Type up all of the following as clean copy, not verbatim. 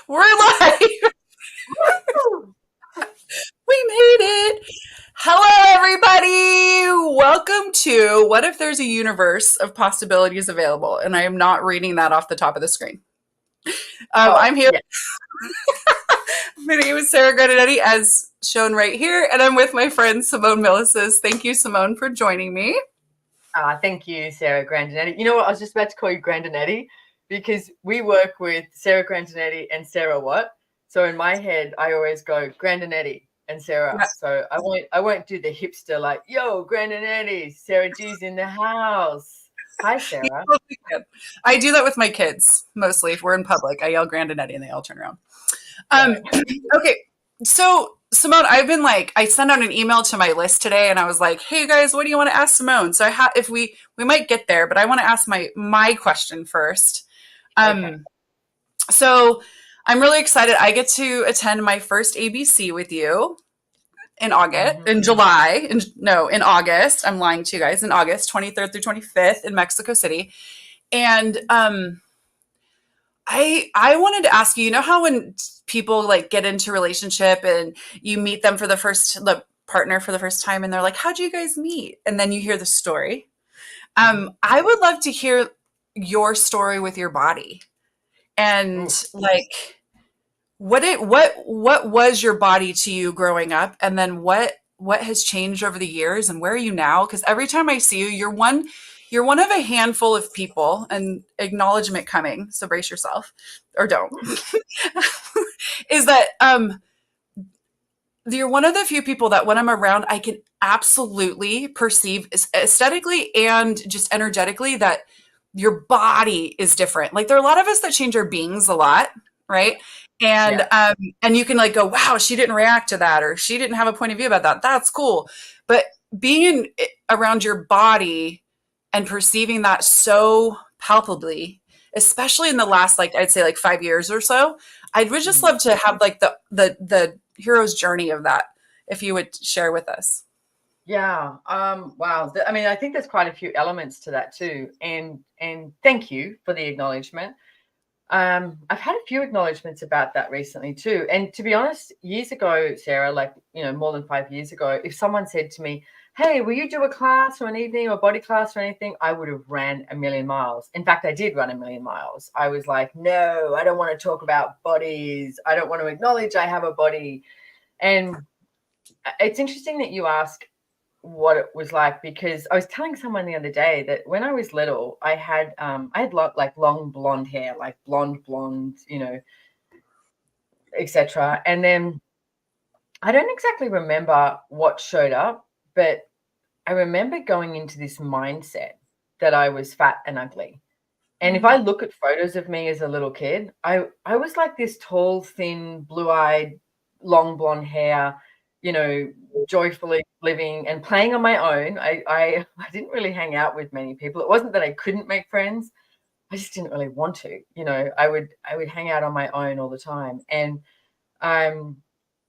We're live. We made it. Hello, everybody. Welcome to What If There's a Universe of Possibilities Available? And I am not reading that off the top of the screen. Oh, I'm here. yeah. My name is Sarah Grandinetti, as shown right here, and I'm with my friend Simone Millises. Thank you, Simone, for joining me. Thank you, Sarah Grandinetti. You know what? I was just about to call you Grandinetti because we work with Sarah Grandinetti and Sarah what? So in my head, I always go Grandinetti and Sarah. Yeah, So I won't do the hipster like, yo, Grandinetti, Sarah G's in the house. Hi, you Sarah. totally can. I do that with my kids mostly. If we're in public, I yell Grandinetti and they all turn around. Right. Okay, so Simone, I've been like, I sent out an email to my list today, and I was like, "Hey guys, what do you want to ask Simone?" So if we might get there, but I want to ask my question first. Okay. Um, so I'm really excited. I get to attend my first ABC with you in August, Mm-hmm. in July, in August. I'm lying to you guys. In August, 23rd through 25th in Mexico City, and I wanted to ask you, you know how when people like get into a relationship and you meet them for the partner for the first time and they're like, "How'd you guys meet?" And then you hear the story. Mm-hmm. I would love to hear your story with your body and Ooh. like what was your body to you growing up, and then what has changed over the years, and where are you now? Because every time I see you, you're one of a handful of people, and acknowledgement coming, so brace yourself or don't. Is that you're one of the few people that when I'm around, I can absolutely perceive aesthetically and just energetically that your body is different. Like there are a lot of us that change our beings a lot, right? And Yeah. and you can like go, wow, she didn't react to that, or she didn't have a point of view about that. That's cool. But being around your body and perceiving that so palpably, especially in the last like I'd say like 5 years or so, I would just Mm. love to have like the hero's journey of that, if you would share with us. Yeah. Wow. I mean, I think there's quite a few elements to that too. And thank you for the acknowledgement. I've had a few acknowledgements about that recently too. And to be honest, years ago, Sarah, like, more than 5 years ago, if someone said to me, hey, will you do a class or an evening or body class or anything? I would have ran a million miles. In fact, I did run a million miles. I was like, no, I don't want to talk about bodies. I don't want to acknowledge I have a body. And it's interesting that you ask what it was like, because I was telling someone the other day that when I was little, I had like long blonde hair, like blonde, etc. And then I don't exactly remember what showed up, but I remember going into this mindset that I was fat and ugly. And if I look at photos of me as a little kid, I was like this tall, thin, blue-eyed, long blonde hair, joyfully living and playing on my own. I didn't really hang out with many people. It wasn't that I couldn't make friends. I just didn't really want to. I would hang out on my own all the time. Um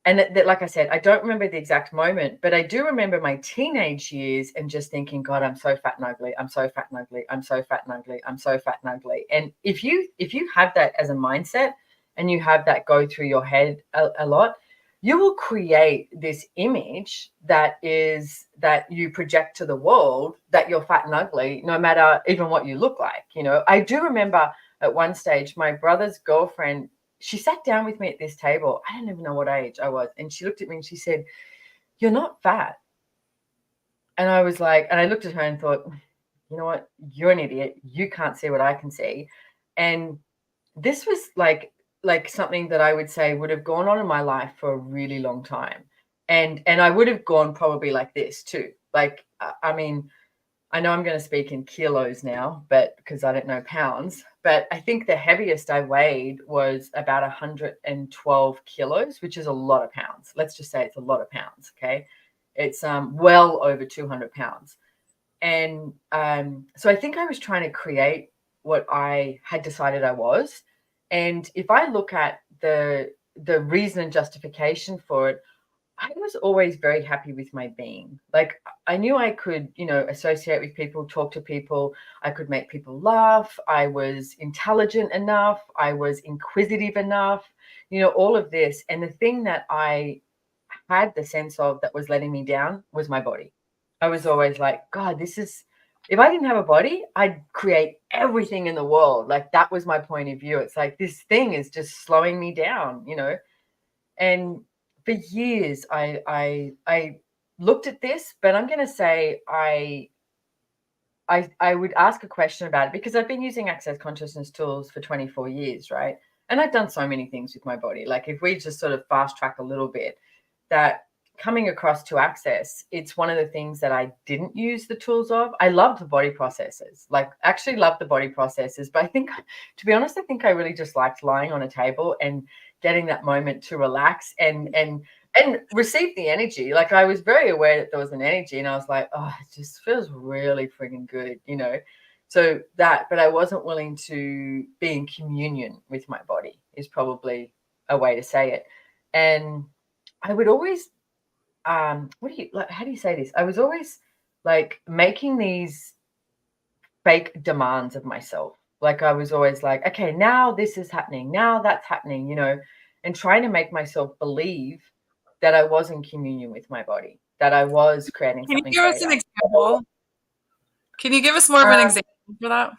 and that, like I said, I don't remember the exact moment, but I do remember my teenage years and just thinking, God, I'm so fat and ugly. I'm so fat and ugly. I'm so fat and ugly. I'm so fat and ugly. And if you have that as a mindset and you have that go through your head a lot, you will create this image that you project to the world that you're fat and ugly, no matter even what you look like. I do remember at one stage, my brother's girlfriend, she sat down with me at this table. I don't even know what age I was. And she looked at me and she said, you're not fat. And I was like, and I looked at her and thought, you know what? You're an idiot. You can't see what I can see. And this was like something that I would say would have gone on in my life for a really long time. And I would have gone probably like this too. Like, I mean, I know I'm going to speak in kilos now, but because I don't know pounds, but I think the heaviest I weighed was about 112 kilos, which is a lot of pounds. Let's just say it's a lot of pounds. Okay. It's well over 200 pounds. And so I think I was trying to create what I had decided I was. And if I look at the reason and justification for it, I was always very happy with my being. Like I knew I could, associate with people, talk to people. I could make people laugh. I was intelligent enough. I was inquisitive enough, all of this. And the thing that I had the sense of that was letting me down was my body. I was always like, God, if I didn't have a body, I'd create everything in the world. Like that was my point of view. It's like this thing is just slowing me down, and for years I looked at this, but I'm going to say I would ask a question about it because I've been using access consciousness tools for 24 years, right? And I've done so many things with my body. Like if we just sort of fast track a little bit, that coming across to access, it's one of the things that I didn't use the tools of. I loved the body processes, like actually loved the body processes. But I think, to be honest, I think I really just liked lying on a table and getting that moment to relax and receive the energy. Like I was very aware that there was an energy and I was like, oh, it just feels really friggin' good, So but I wasn't willing to be in communion with my body is probably a way to say it. And I would always, how do you say this? I was always like making these fake demands of myself. Like I was always like, okay, now this is happening, now that's happening, and trying to make myself believe that I was in communion with my body, that I was creating Can you something give us greater. an example? Can you give us more of an example for that?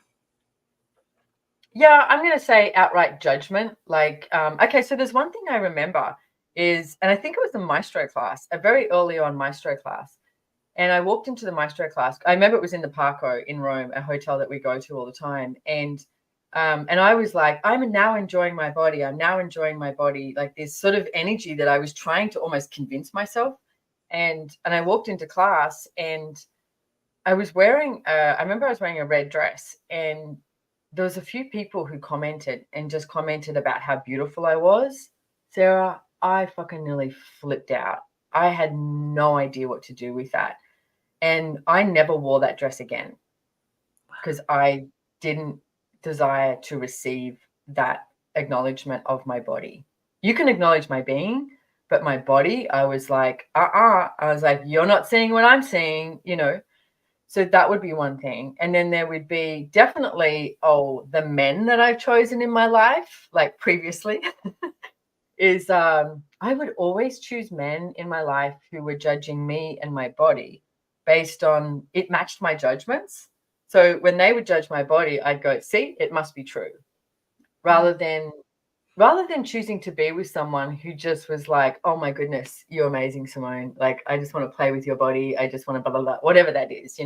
Yeah, I'm going to say outright judgment. Like, okay, so there's one thing I remember and I think it was the maestro class, a very early on maestro class. And I walked into the maestro class. I remember it was in the Parco in Rome, a hotel that we go to all the time. And I was like, I'm now enjoying my body. I'm now enjoying my body. Like this sort of energy that I was trying to almost convince myself. And I walked into class and I remember I was wearing a red dress, and there was a few people who commented about how beautiful I was. Sarah, I fucking nearly flipped out. I had no idea what to do with that. And I never wore that dress again because I didn't desire to receive that acknowledgement of my body. You can acknowledge my being, but my body, I was like, I was like, you're not seeing what I'm seeing, So that would be one thing. And then there would be definitely, the men that I've chosen in my life, like previously, is I would always choose men in my life who were judging me and my body based on it matched my judgments. So when they would judge my body, I'd go, see, it must be true. Rather than choosing to be with someone who just was like, oh my goodness, you're amazing, Simone. Like, I just want to play with your body. I just want to blah, blah, blah, whatever that is,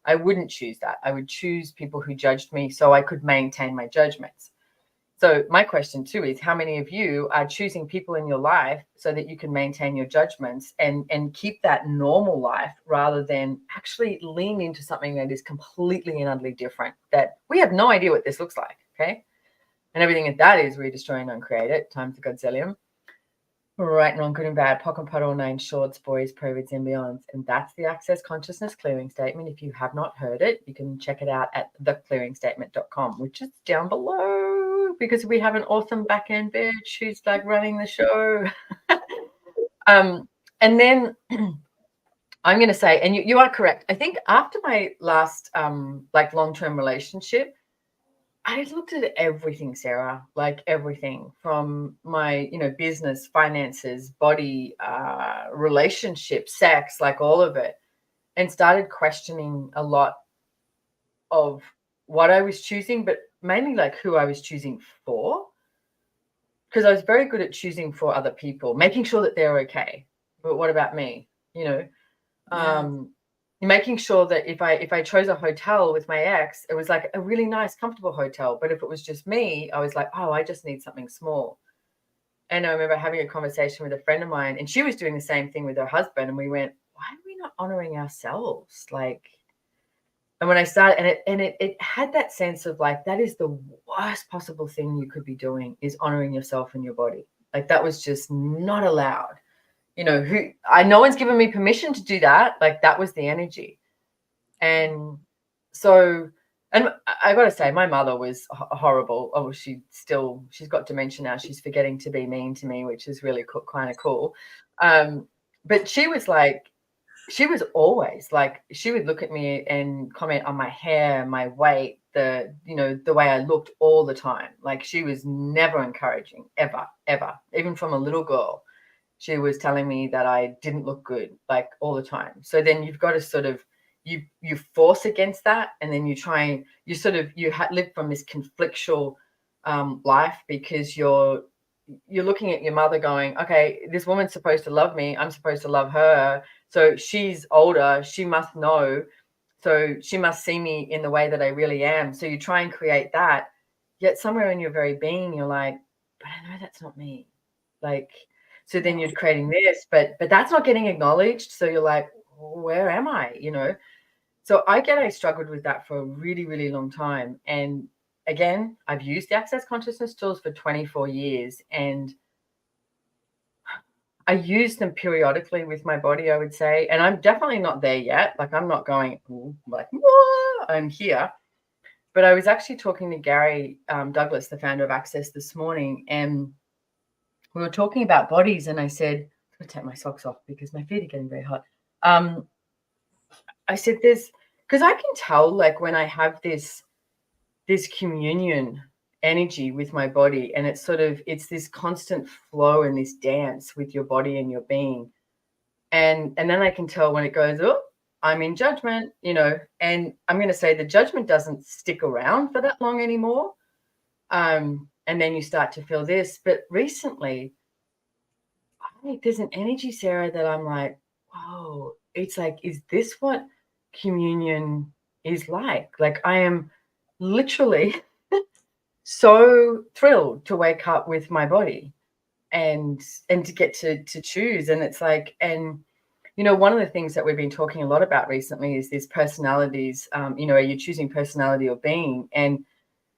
I wouldn't choose that. I would choose people who judged me so I could maintain my judgments. So my question too is, how many of you are choosing people in your life so that you can maintain your judgments and keep that normal life rather than actually lean into something that is completely and utterly different, that we have no idea what this looks like, okay? And everything that is, we destroy and uncreate it. Time for Godzillium. Right and wrong, good and bad, POC and POD, all nine shorts, boys, periods, and beyonds. And that's the Access Consciousness Clearing Statement. If you have not heard it, you can check it out at theclearingstatement.com, which is down below because we have an awesome back-end bitch who's like running the show. And then I'm going to say, and you are correct. I think after my last long-term relationship, I looked at everything, Sarah, like everything from my, business, finances, body, relationship, sex, like all of it, and started questioning a lot of what I was choosing, but mainly like who I was choosing for. Because I was very good at choosing for other people, making sure that they're okay. But what about me? Making sure that if I chose a hotel with my ex, it was like a really nice, comfortable hotel. But if it was just me, I was like, oh, I just need something small. And I remember having a conversation with a friend of mine, and she was doing the same thing with her husband. And we went, why are we not honoring ourselves? And when I started, it had that sense of like, that is the worst possible thing you could be doing, is honoring yourself and your body. Like that was just not allowed. No one's given me permission to do that. Like that was the energy. And so, and I got to say, my mother was horrible. Oh, she's got dementia now. She's forgetting to be mean to me, which is really kind of cool. but she was like, she was always like, she would look at me and comment on my hair, my weight, the, you know, the way I looked all the time. Like, she was never encouraging, ever, ever. Even from a little girl, she was telling me that I didn't look good, like, all the time. So then you've got to sort of, you force against that, and then you try, you sort of, live from this conflictual life, because you're looking at your mother going, okay, this woman's supposed to love me, I'm supposed to love her, so she's older, she must know, so she must see me in the way that I really am. So you try and create that, yet somewhere in your very being you're like, but I know that's not me. Like, so then you're creating this, but that's not getting acknowledged, so you're like, where am I, you know? So I struggled with that for a really, really long time. And again, I've used the Access Consciousness tools for 24 years, and I use them periodically with my body, I would say. And I'm definitely not there yet. Like, I'm not going, like, whoa, I'm here. But I was actually talking to Gary Douglas, the founder of Access, this morning, and we were talking about bodies. And I said, I'm going to take my socks off because my feet are getting very hot. I said, because I can tell, like, when I have this communion energy with my body, and it's this constant flow and this dance with your body and your being, and then I can tell when it goes, oh, I'm in judgment, you know. And I'm going to say the judgment doesn't stick around for that long anymore, and then you start to feel this. But recently, there's an energy, Sarah, that I'm like, whoa, it's like, is this what communion is like? Like, I am literally so thrilled to wake up with my body and to get to choose. And it's like, and you know, one of the things that we've been talking a lot about recently is these personalities. You know, are you choosing personality or being? And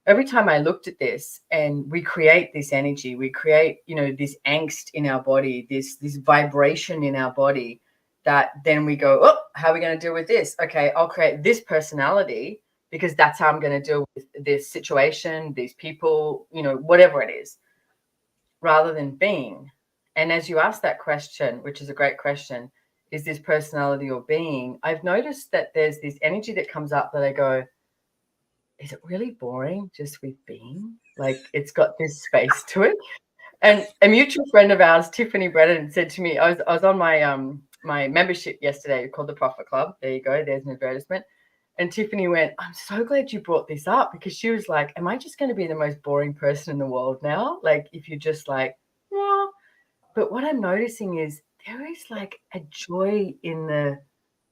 every time I looked at this, and we create this energy, we create, you know, this angst in our body, this vibration in our body, that then we go, oh, how are we going to deal with this? Okay, I'll create this personality because that's how I'm going to deal with this situation, these people, you know, whatever it is, rather than being. And as you ask that question, which is a great question, is this personality or being? I've noticed that there's this energy that comes up that I go, is it really boring just with being? Like, it's got this space to it. And a mutual friend of ours, Tiffany Brennan, said to me, I was on my my membership yesterday called the Profit Club. There you go, there's an advertisement. And Tiffany went, I'm so glad you brought this up, because she was like, am I just going to be the most boring person in the world now? Like, if you're just like, yeah. But what I'm noticing is there is like a joy in the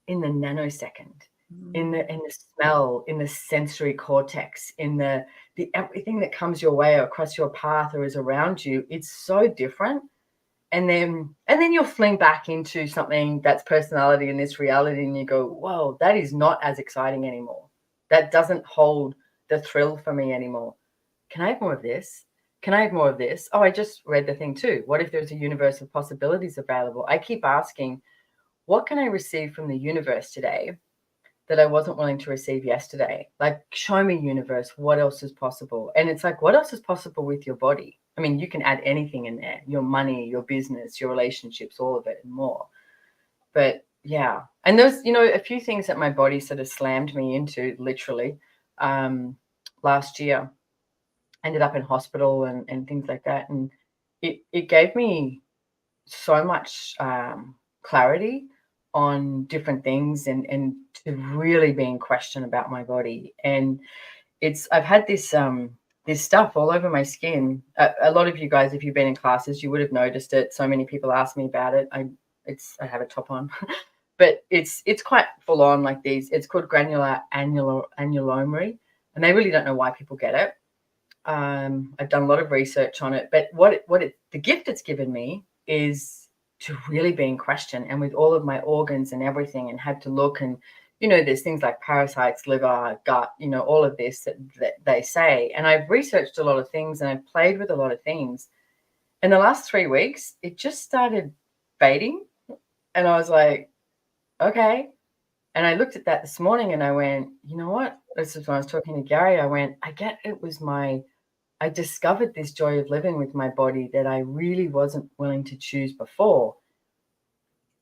nanosecond, in the smell, in the sensory cortex, in the everything that comes your way or across your path or is around you. It's so different. And then you'll fling back into something that's personality in this reality, and you go, whoa, that is not as exciting anymore. That doesn't hold the thrill for me anymore. Can I have more of this? Can I have more of this? Oh, I just read the thing too. What if there's a universe of possibilities available? I keep asking, what can I receive from the universe today that I wasn't willing to receive yesterday? Like, show me, universe, what else is possible? And it's like, what else is possible with your body? I mean, you can add anything in there, your money, your business, your relationships, all of it and more. But yeah, and there's, you know, a few things that my body sort of slammed me into, literally, last year. Ended up in hospital and things like that. And it gave me so much clarity on different things, and to really be in question about my body. And I've had this this stuff all over my skin. A lot of you guys, if you've been in classes, you would have noticed it. So many people ask me about it. I have a top on, but it's quite full on, like these. It's called granular annulomery, and they really don't know why people get it. I've done a lot of research on it, but the gift it's given me is to really be in question, and with all of my organs and everything, and had to look, and you know, there's things like parasites, liver, gut, you know, all of this that they say. And I've researched a lot of things, and I've played with a lot of things. In the last 3 weeks, it just started fading, and I was like, okay. And I looked at that this morning, and I went, you know what? This is when I was talking to Gary. I went, I discovered this joy of living with my body that I really wasn't willing to choose before.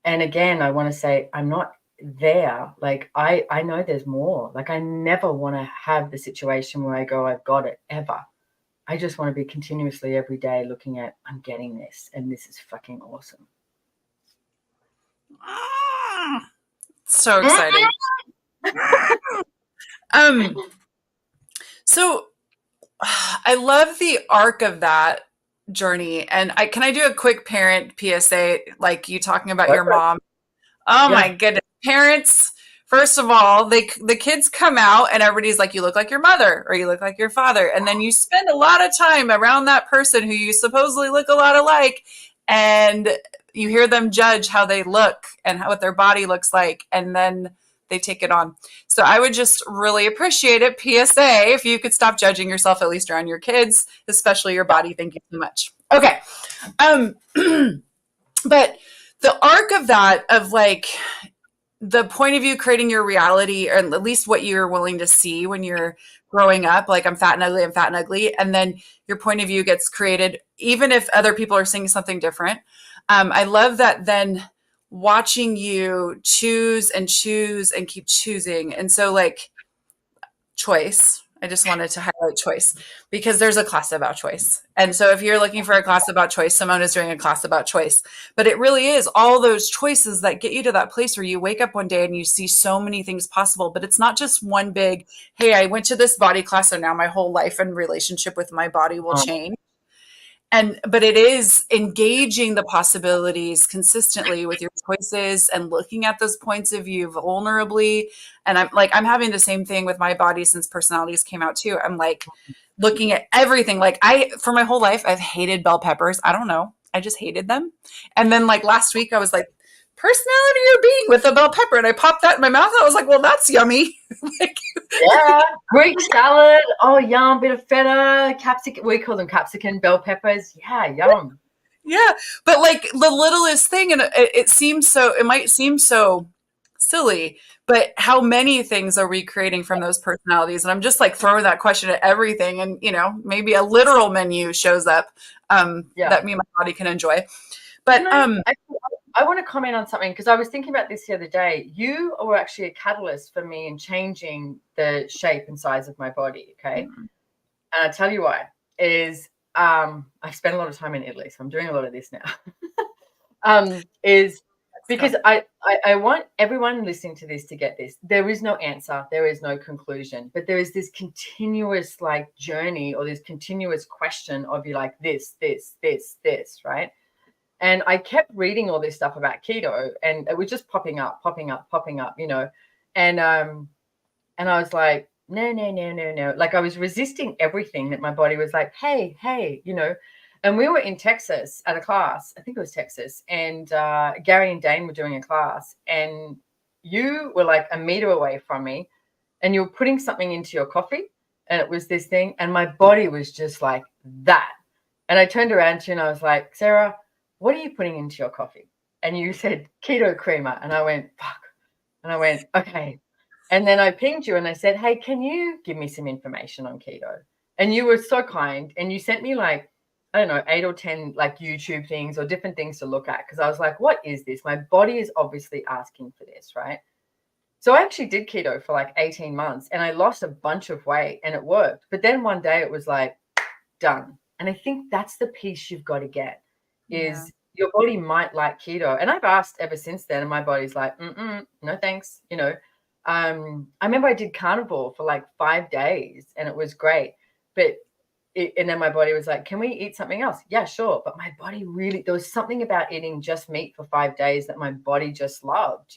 And again, I want to say I'm not there. Like I know there's more. Like I never want to have the situation where I go, I've got it ever. I just want to be continuously every day looking at, I'm getting this and this is fucking awesome. So exciting. um so I love the arc of that journey. And can I do a quick parent PSA, like you talking about your mom? Oh my Yeah. goodness. Parents, first of all, the kids come out and everybody's like, you look like your mother or you look like your father. And then you spend a lot of time around that person who you supposedly look a lot alike, and you hear them judge how they look and what their body looks like, and then they take it on. So I would just really appreciate it, PSA, if you could stop judging yourself, at least around your kids, especially your body. Thank you so much. Okay. Um, but the arc of that, of like the point of view creating your reality, or at least what you're willing to see when you're growing up, like I'm fat and ugly, I'm fat and ugly. And then your point of view gets created, even if other people are saying something different. I love that then watching you choose and choose and keep choosing. And so like choice, I just wanted to highlight choice because there's a class about choice. And so if you're looking for a class about choice, Simone is doing a class about choice. But it really is all those choices that get you to that place where you wake up one day and you see so many things possible. But it's not just one big, hey, I went to this body class and now my whole life and relationship with my body will change. But it is engaging the possibilities consistently with your choices and looking at those points of view vulnerably. And I'm having the same thing with my body since personalities came out too. I'm like looking at everything. Like for my whole life, I've hated bell peppers. I don't know. I just hated them. And then like last week I was like, personality or being with a bell pepper. And I popped that in my mouth. I was like, well, that's yummy. Like, yeah. Greek salad. Oh, yum. Bit of feta, capsicum. We call them capsicum, bell peppers. Yeah, yum. yeah. But like the littlest thing, and it might seem so silly, but how many things are we creating from those personalities? And I'm just like throwing that question at everything. And, maybe a literal menu shows up that me and my body can enjoy. But I want to comment on something because I was thinking about this the other day. You were actually a catalyst for me in changing the shape and size of my body. Okay. Mm-hmm. And I'll tell you why is I've spent a lot of time in Italy, so I'm doing a lot of this now. Is because I want everyone listening to this to get this. There is no answer. There is no conclusion. But there is this continuous like journey or this continuous question of you like this, right? And I kept reading all this stuff about keto and it was just popping up, And I was like, no. Like I was resisting everything that my body was like, hey. And we were in Texas at a class, I think it was Texas, and Gary and Dane were doing a class and you were like a meter away from me and you were putting something into your coffee and it was this thing and my body was just like that. And I turned around to you and I was like, Sarah, what are you putting into your coffee? And you said keto creamer. And I went, fuck. And I went, okay. And then I pinged you and I said, hey, can you give me some information on keto? And you were so kind. And you sent me like, I don't know, 8 or 10 like YouTube things or different things to look at. Because I was like, what is this? My body is obviously asking for this, right? So I actually did keto for like 18 months and I lost a bunch of weight and it worked. But then one day it was like, done. And I think that's the piece you've got to get is your body might like keto. And I've asked ever since then, and my body's like, no thanks. I remember I did carnivore for like 5 days and it was great. And then my body was like, can we eat something else? Yeah, sure. But my body there was something about eating just meat for 5 days that my body just loved,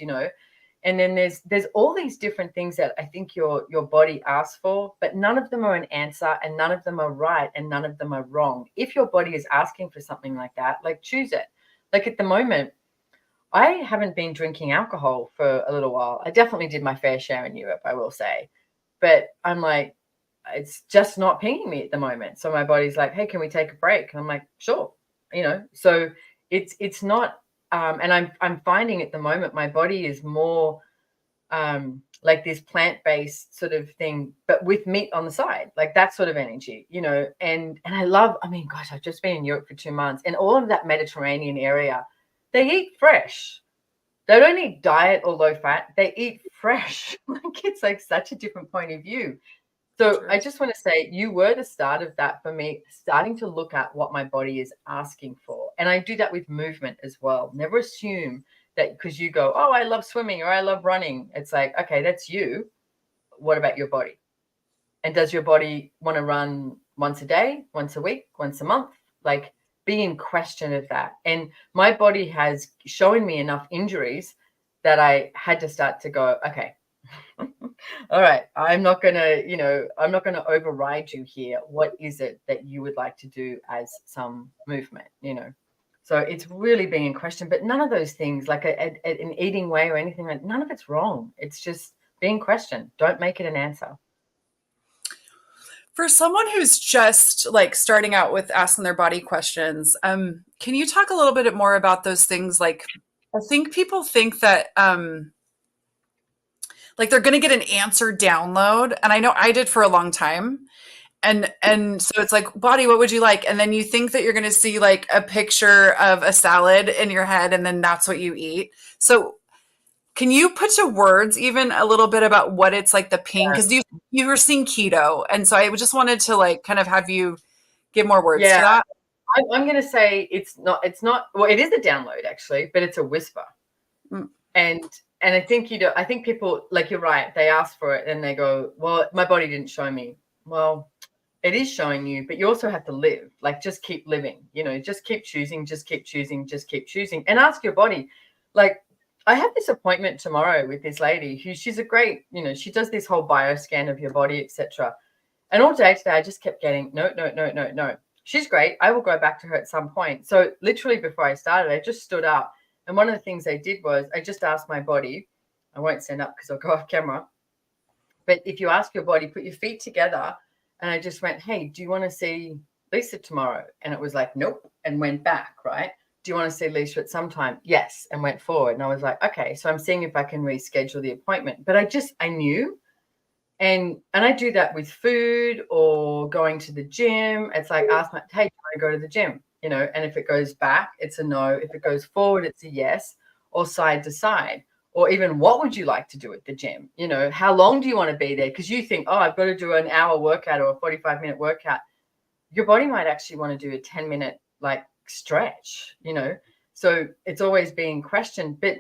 And then there's all these different things that I think your body asks for, but none of them are an answer and none of them are right and none of them are wrong. If your body is asking for something like that, like choose it. Like at the moment, I haven't been drinking alcohol for a little while. I definitely did my fair share in Europe, I will say. But I'm like, it's just not pinging me at the moment. So my body's like, hey, can we take a break? And I'm like, sure. So it's not, and I'm finding at the moment my body is more like this plant-based sort of thing, but with meat on the side, like that sort of energy, and gosh, I've just been in Europe for 2 months and all of that Mediterranean area, they eat fresh. They don't eat diet or low fat. They eat fresh. Like, it's like such a different point of view. So True. I just want to say you were the start of that for me, starting to look at what my body is asking for. And I do that with movement as well. Never assume that because you go, oh, I love swimming or I love running. It's like, okay, that's you. What about your body? And does your body want to run once a day, once a week, once a month? Like, be in question of that. And my body has shown me enough injuries that I had to start to go, okay, all right, I'm not going to, I'm not going to override you here. What is it that you would like to do as some movement? So it's really being in question, but none of those things like an eating way or anything, like none of it's wrong. It's just being questioned. Don't make it an answer. For someone who's just like starting out with asking their body questions, can you talk a little bit more about those things? Like, I think people think that like they're going to get an answer download, and I know I did for a long time. And so it's like, body, what would you like? And then you think that you're going to see like a picture of a salad in your head, and then that's what you eat. So can you put to words even a little bit about what it's like the pain? Because you were seeing keto, and so I just wanted to like kind of have you give more words to Yeah, that. I'm going to say it's not. Well, it is a download actually, but it's a whisper. Mm. And I think I think people, like, you're right. They ask for it and they go, well, my body didn't show me. Well, it is showing you, but you also have to live. Like, just keep living. Just keep choosing. Just keep choosing. Just keep choosing. And ask your body. Like, I have this appointment tomorrow with this lady who she's a great. She does this whole bioscan of your body, etc. And all day today, I just kept getting no, no, no, no, no. She's great. I will go back to her at some point. So literally before I started, I just stood up. And one of the things I did was I just asked my body, I won't stand up because I'll go off camera. But if you ask your body, put your feet together. And I just went, hey, do you want to see Lisa tomorrow? And it was like, nope, and went back, right? Do you want to see Lisa at some time? Yes, and went forward. And I was like, okay, so I'm seeing if I can reschedule the appointment. But I knew. And I do that with food or going to the gym. It's like, ask my, hey, do you want to go to the gym? And if it goes back, it's a no. If it goes forward, it's a yes, or side to side. Or even, what would you like to do at the gym? How long do you want to be there? Because you think, oh, I've got to do an hour workout or a 45-minute workout. Your body might actually want to do a 10-minute like stretch, So it's always being questioned. But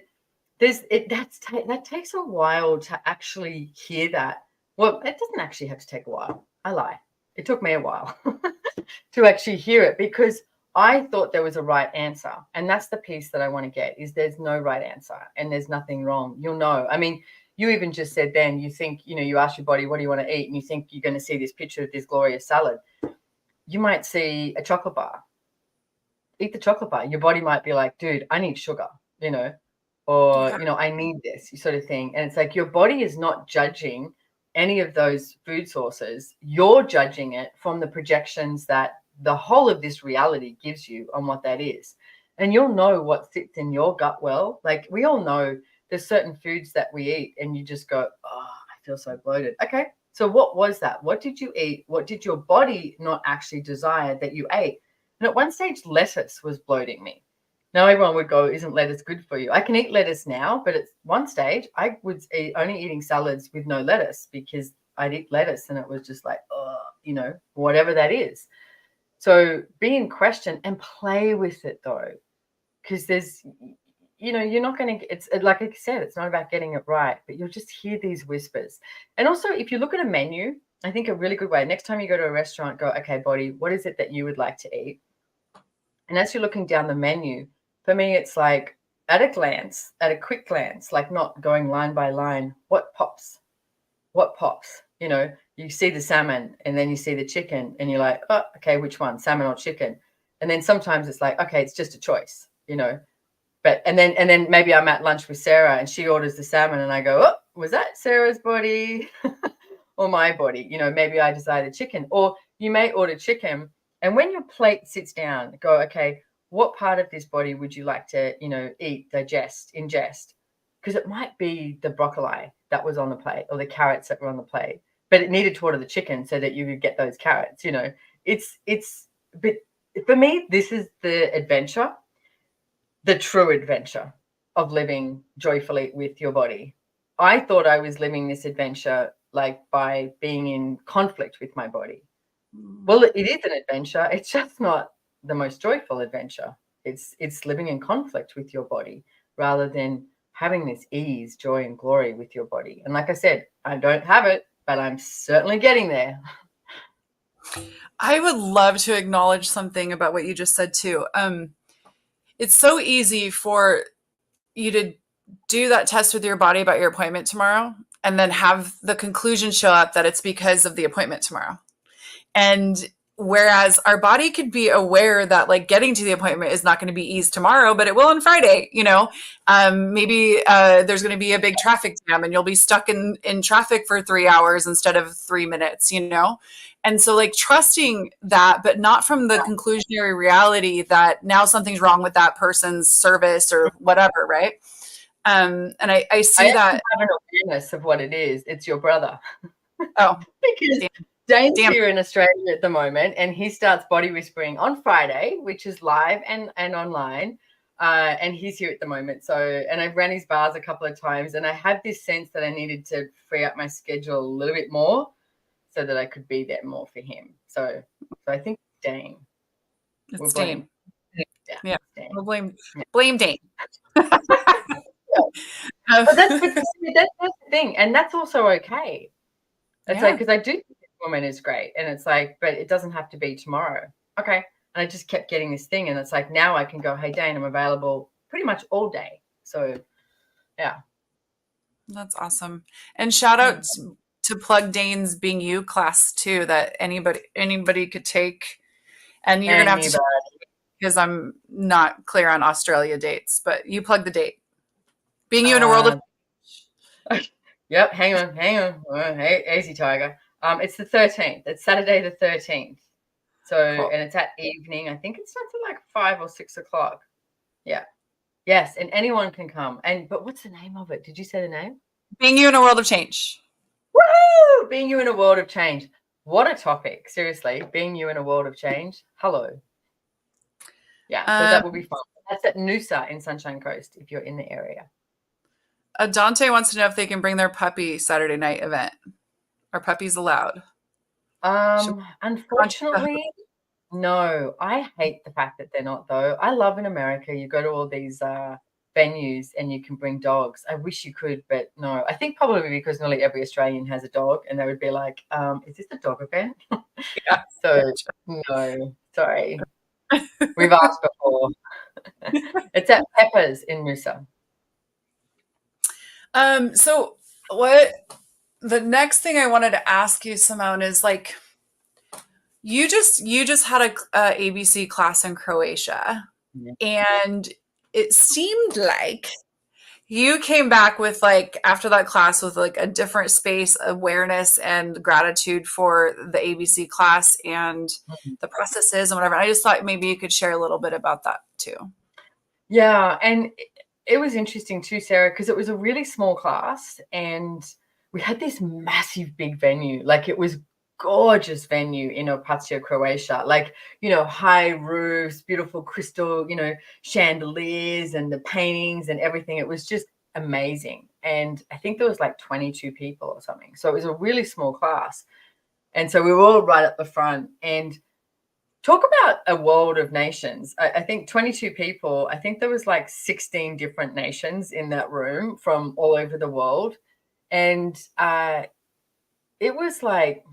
that takes a while to actually hear that. Well, it doesn't actually have to take a while. I lie. It took me a while to actually hear it, because I thought there was a right answer. And that's the piece that I want to get, is there's no right answer and there's nothing wrong. You'll know. I mean, you even just said then, you think, you ask your body, what do you want to eat? And you think you're going to see this picture of this glorious salad. You might see a chocolate bar. Eat the chocolate bar. Your body might be like, dude, I need sugar, or, Yeah. I need this sort of thing. And it's like, your body is not judging any of those food sources. You're judging it from the projections that the whole of this reality gives you on what that is. And you'll know what sits in your gut well. Like, we all know there's certain foods that we eat and you just go, oh, I feel so bloated. Okay, so what was that? What did you eat? What did your body not actually desire that you ate? And at one stage, lettuce was bloating me. Now everyone would go, isn't lettuce good for you? I can eat lettuce now, but at one stage I was only eating salads with no lettuce, because I'd eat lettuce and it was just like, whatever that is. So be in question and play with it though, because there's, you're not going to, it's like I said, it's not about getting it right, but you'll just hear these whispers. And also, if you look at a menu, I think a really good way, next time you go to a restaurant, go, okay, body, what is it that you would like to eat? And as you're looking down the menu, for me, it's like, at a quick glance, like not going line by line, what pops? What pops? You see the salmon and then you see the chicken and you're like, oh, okay, which one, salmon or chicken? And then sometimes it's like, okay, it's just a choice, But and then maybe I'm at lunch with Sarah and she orders the salmon and I go, oh, was that Sarah's body or my body? Maybe I desire the chicken. Or you may order chicken, and when your plate sits down, go, okay, what part of this body would you like to, eat, digest, ingest? Because it might be the broccoli that was on the plate or the carrots that were on the plate, but it needed to order the chicken so that you could get those carrots. But for me, this is the adventure, the true adventure. of living joyfully with your body. I thought I was living this adventure like by being in conflict with my body. Well, it is an adventure. It's just not the most joyful adventure. It's living in conflict with your body rather than having this ease, joy, and glory with your body. And like I said, I don't have it, but I'm certainly getting there. I would love to acknowledge something about what you just said too. It's so easy for you to do that test with your body about your appointment tomorrow and then have the conclusion show up that it's because of the appointment tomorrow. And whereas our body could be aware that like getting to the appointment is not going to be easy tomorrow, but it will on Friday, maybe there's going to be a big traffic jam and you'll be stuck in traffic for 3 hours instead of 3 minutes. And so like trusting that, but not from the conclusionary reality that now something's wrong with that person's service or whatever. Right. And I see that. I have an awareness of what it is. It's your brother. Oh, because Dane's here in Australia at the moment, and he starts body whispering on Friday, which is live and online. And he's here at the moment. So, and I've ran his bars a couple of times, and I had this sense that I needed to free up my schedule a little bit more so that I could be there more for him. So I think Dane. It's Dane. Yeah. Dane. We'll blame Dane. But that's the thing, and that's also okay. It's like, because I do think this woman is great, and it's like, but it doesn't have to be tomorrow. Okay. And I just kept getting this thing, and it's like, now I can go, hey, Dane, I'm available pretty much all day. So, yeah. That's awesome. And shout out to plug Dane's Being You class too, that anybody could take. And you're going to have to, because I'm not clear on Australia dates, but you plug the date. Being You in a World of... Yep, hang on. Hey, easy, Tiger. It's the 13th. It's Saturday the 13th. So, cool. And it's at evening. I think it starts at like 5 or 6 o'clock. Yeah. Yes, and anyone can come. But what's the name of it? Did you say the name? Being You in a World of Change. Woo! Being You in a World of Change. What a topic. Seriously, being you in a world of change. Hello. Yeah, so that will be fun. That's at Noosa in Sunshine Coast if you're in the area. Dante wants to know if they can bring their puppy Saturday night event. Are puppies allowed? Unfortunately, no. I hate the fact that they're not, though. I love in America, you go to all these venues and you can bring dogs. I wish you could, but no. I think probably because nearly every Australian has a dog, and they would be like, is this a dog event? Yeah. So, no, sorry. We've asked before. It's at Pepper's in Noosa. So what the next thing I wanted to ask you, Simone, is like, you just had a ABC class in Croatia, and it seemed like you came back with like, after that class, with like a different space awareness and gratitude for the ABC class and the processes and whatever. I just thought maybe you could share a little bit about that too. Yeah. And it was interesting too, Sarah, because it was a really small class and we had this massive big venue. Like, it was gorgeous venue in Opatija, Croatia. Like, high roofs, beautiful crystal, chandeliers and the paintings and everything. It was just amazing. And I think there was like 22 people or something. So it was a really small class. And so we were all right up the front. And talk about a world of nations. I think 22 people. I think there was like 16 different nations in that room from all over the world. And it was like,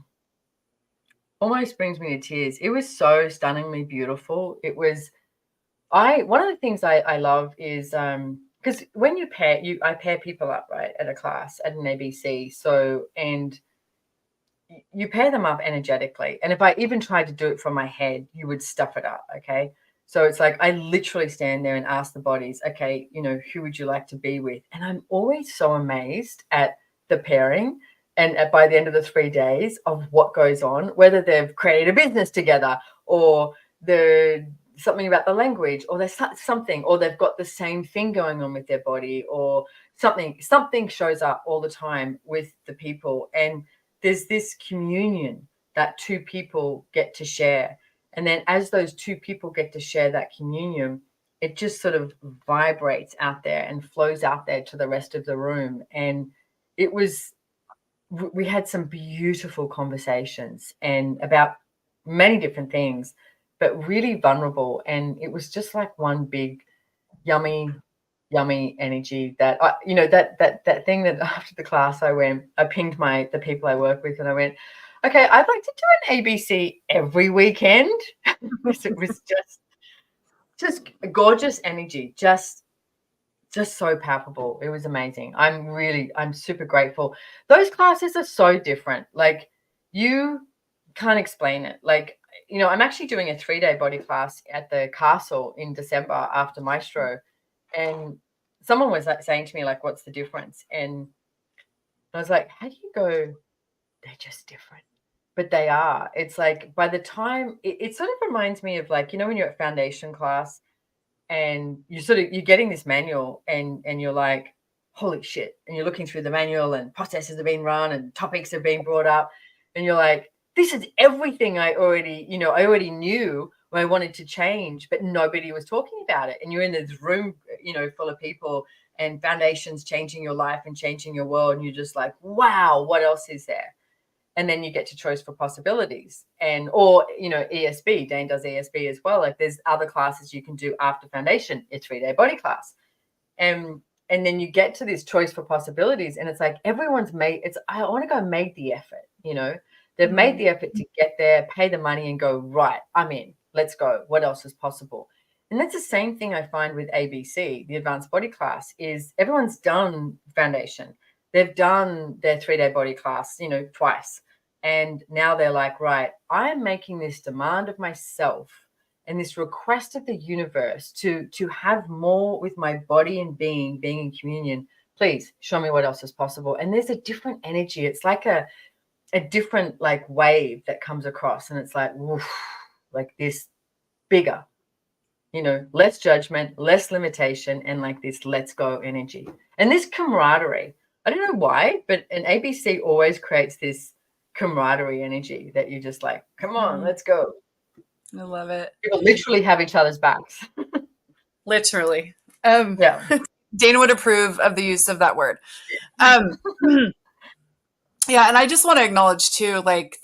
almost brings me to tears. It was so stunningly beautiful. It was, one of the things I love is, because when I pair people up, right, at a class, at an ABC. So, and you pair them up energetically. And if I even tried to do it from my head, you would stuff it up. Okay. So it's like, I literally stand there and ask the bodies, okay, who would you like to be with? And I'm always so amazed at the pairing. And by the end of the 3 days of what goes on, whether they've created a business together or they're something about the language, or there's something, or they've got the same thing going on with their body, or something shows up all the time with the people. And there's this communion that two people get to share. And then as those two people get to share that communion, it just sort of vibrates out there and flows out there to the rest of the room. And it was, we had some beautiful conversations and about many different things, but really vulnerable. And it was just like one big yummy energy that that thing that after the class I pinged the people I work with, and I went, okay, I'd like to do an ABC every weekend. Because it was just gorgeous energy, just so palpable. It was amazing. I'm super grateful. Those classes are so different. Like, you can't explain it. Like, I'm actually doing a 3-day body class at the castle in December after Maestro. And someone was saying to me, like, what's the difference? And I was like, how do you go, they're just different? But they are. It's like, by the time, it sort of reminds me of, like, when you're at foundation class and you're getting this manual and you're like, holy shit. And you're looking through the manual and processes have been run and topics have been brought up. And you're like, this is everything I already knew I wanted to change, but nobody was talking about it. And you're in this room, full of people, and foundations changing your life and changing your world. And you're just like, wow, what else is there? And then you get to choice for possibilities, or ESB. Dane does ESB as well. Like, there's other classes you can do after foundation. It's 3-day body class. And then you get to this choice for possibilities, and it's like everyone's I want to go make the effort, They've made the effort to get there, pay the money and go, right, I'm in. Let's go. What else is possible? And that's the same thing I find with ABC, the advanced body class, is everyone's done foundation. They've done their 3-day body class, twice. And now they're like, right, I'm making this demand of myself and this request of the universe to have more with my body and being in communion. Please show me what else is possible. And there's a different energy. It's like a different, like, wave that comes across, and it's like, woof, like this bigger, less judgment, less limitation, and like this let's go energy. And this camaraderie, I don't know why, but an ABC always creates this camaraderie energy that you just like, come on, let's go. I love it. People literally have each other's backs. Literally. Yeah. Dana would approve of the use of that word. Yeah, and I just want to acknowledge too, like,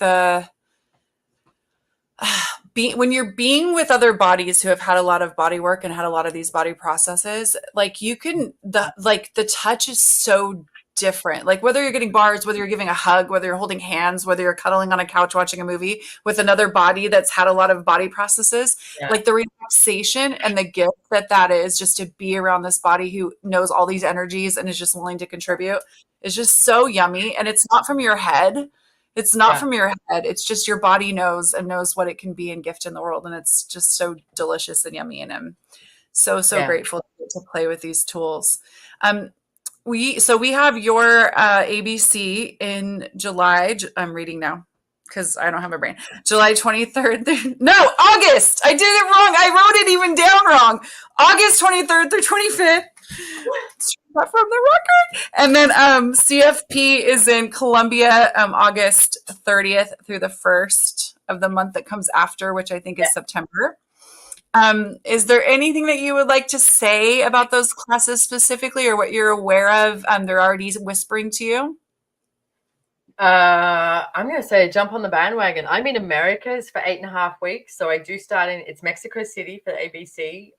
when you're being with other bodies who have had a lot of body work and had a lot of these body processes, like, the touch is so different. Like, whether you're getting bars, whether you're giving a hug, whether you're holding hands, whether you're cuddling on a couch watching a movie with another body that's had a lot of body processes, like, the relaxation and the gift that is, just to be around this body who knows all these energies and is just willing to contribute, is just so yummy. And it's not from your head. It's not from your head. It's just your body knows what it can be and gift in the world. And it's just so delicious and yummy. And I'm so grateful to play with these tools. We have your ABC in July. I'm reading now because I don't have a brain. July 23rd. No, August. I did it wrong. I wrote it even down wrong. August 23rd through 25th. From the record. And then CFP is in Colombia, August 30th through the 1st of the month that comes after, which I think is September. Is there anything that you would like to say about those classes specifically, or what you're aware of? They're already whispering to you. I'm going to say jump on the bandwagon. I'm in Americas for 8.5 weeks. So I do start it's Mexico City for ABC.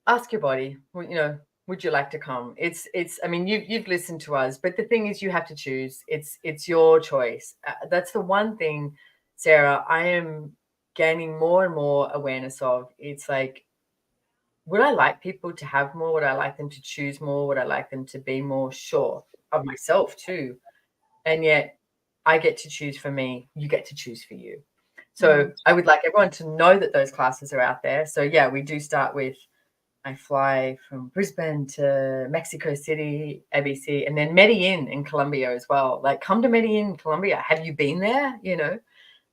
Ask your body, would you like to come? I mean, you've listened to us, but the thing is, you have to choose. It's your choice. That's the one thing, Sarah, I am gaining more and more awareness of. It's like, would I like people to have more? Would I like them to choose more? Would I like them to be more sure of myself too? And yet I get to choose for me. You get to choose for you. So I would like everyone to know that those classes are out there. So yeah, we do start with, I fly from Brisbane to Mexico City, ABC, and then Medellin in Colombia as well. Like, come to Medellin, Colombia. Have you been there?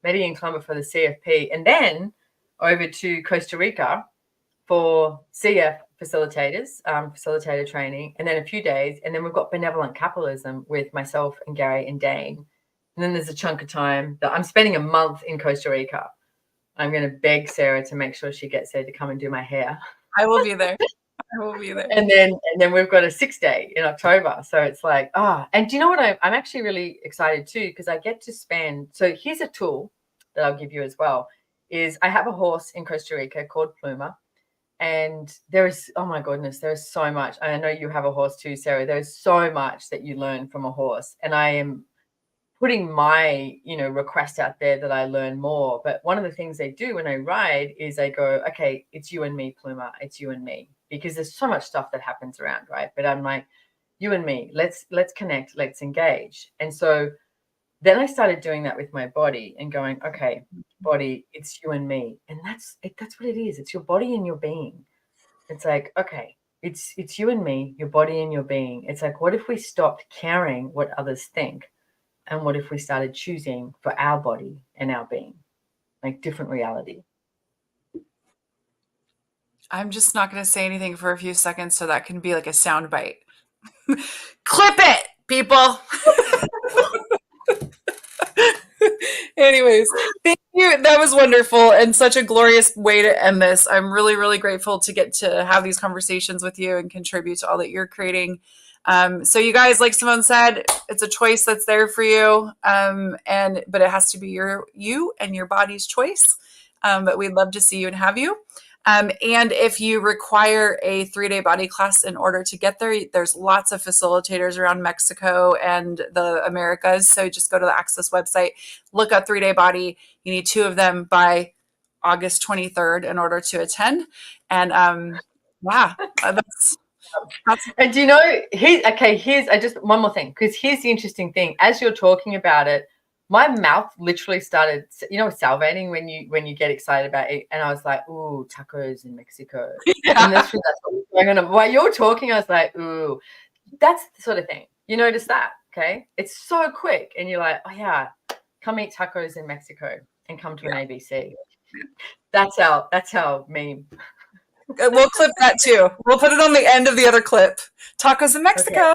Medellin, Colombia for the CFP. And then over to Costa Rica for CF facilitators, facilitator training, and then a few days. And then we've got benevolent capitalism with myself and Gary and Dane. And then there's a chunk of time that I'm spending a month in Costa Rica. I'm going to beg Sarah to make sure she gets there to come and do my hair. I will be there. I will be there. And then we've got a 6-day in October. So it's like, and do you know what? I'm actually really excited too, because I get to spend. So here's a tool that I'll give you as well, is I have a horse in Costa Rica called Pluma. And there is, oh my goodness, there's so much. I know you have a horse too, Sarah. There's so much that you learn from a horse. And I am putting my, request out there that I learn more. But one of the things they do when I ride is I go, okay, it's you and me, Pluma. It's you and me. Because there's so much stuff that happens around, right? But I'm like, you and me, let's connect, let's engage. And so then I started doing that with my body and going, okay, body, it's you and me. And that's what it is. It's your body and your being. It's like, okay, it's you and me, your body and your being. It's like, what if we stopped caring what others think? And what if we started choosing for our body and our being, like different reality? I'm just not going to say anything for a few seconds, so that can be like a sound bite. Clip it, people. Anyways, thank you. That was wonderful and such a glorious way to end this. I'm really, really grateful to get to have these conversations with you and contribute to all that you're creating. So you guys, like Simone said, it's a choice that's there for you. But it has to be you and your body's choice. But we'd love to see you and have you. And if you require a 3-day body class in order to get there, there's lots of facilitators around Mexico and the Americas. So just go to the Access website, look up 3-day body. You need 2 of them by August 23rd in order to attend. And that's and do you know, here's just one more thing, because here's the interesting thing. As you're talking about it, my mouth literally started, salivating when you get excited about it. And I was like, ooh, tacos in Mexico. Yeah. And that's what's going on. While you're talking, I was like, ooh, that's the sort of thing. You notice that, okay? It's so quick. And you're like, oh, yeah, come eat tacos in Mexico and come to an ABC. That's our meme. We'll clip that too. We'll put it on the end of the other clip. Tacos in Mexico.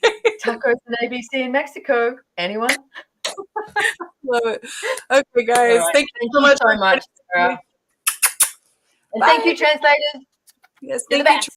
Okay. Tacos and ABC in Mexico. Anyone? Love it. Okay, guys. Right. Thank you so much, Sarah. And Bye. thank you, translators. Yes, You're thank the you. best.